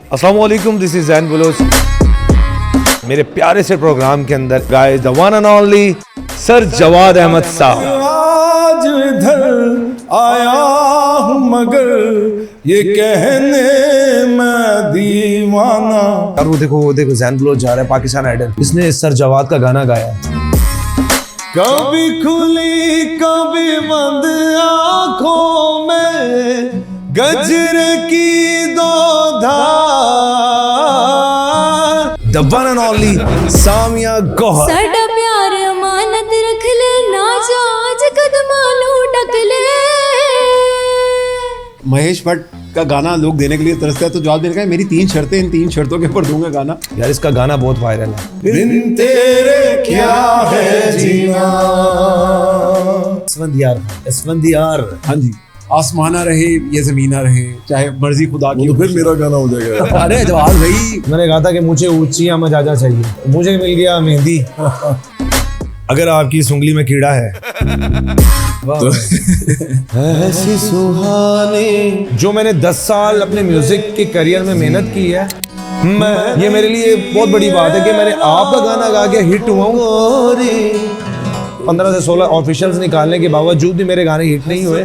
अस्सलाम वालेकुम, this is Jain Bloch. मेरे प्यारे से प्रोग्राम के अंदर guys the one and only sir Jawad Ahmad साहब। आज इधर आया हूँ मगर ये कहने मैं दीवाना। और वो देखो जैन बलोच जा रहा है पाकिस्तान आइडल, इसने सर जवाद का गाना गाया। कभी खुली कभी बंद आंखों में गजर की दो धार। The one and only Samia Gauhar. साडा प्यार अमानत रख ले ना जो आज कदमां नू ढक ले। महेश भट्ट का गाना लोग देने के लिए तरसते हैं, तो जवाब देने का है, मेरी 3 शर्तें, इन 3 शर्तों के ऊपर दूंगा गाना। यार इसका गाना बहुत वायरल है। बिन तेरे क्या है जीना। इसफंदियार। हाँ जी, आसमाना रहे ये जमीना रहे, चाहे मर्जी खुदा की। तो फिर मेरा गाना हो जाएगा। अरे जवाब भाई, मैंने कहा था कि मुझे ऊंचियां मजाजा चाहिए, मुझे मिल गया मेहंदी। अगर आपकी इस उंगली में कीड़ा है तो ऐसी सुहानी। जो मैंने 10 साल अपने म्यूजिक के करियर में मेहनत की है, ये मेरे लिए बहुत बड़ी बात है कि मैंने आपका गाना गा के हिट हुआ हूँ। 15 से 16 ऑफिशियल्स निकालने के बावजूद भी मेरे गाने हिट नहीं हुए,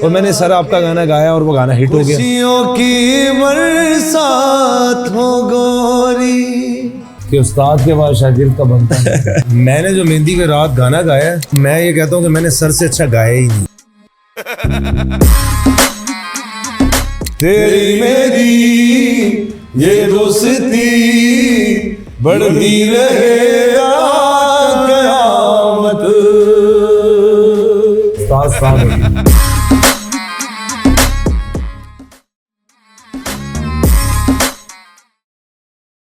और मैंने सर आपका गाना गाया और वो गाना हिट हो गया। खुशियों की बरसात हो गोरी। कि उस्ताद के बाद शागिर्द का बनता है। मैंने जो मेहंदी की रात गाना गाया है, मैं ये कहता हूँ कि मैंने सर से अच्छा गाया ही नहीं। तेरी मेरी ये दोस्ती बढ़ती रहे कयामत। उस्ताद साहब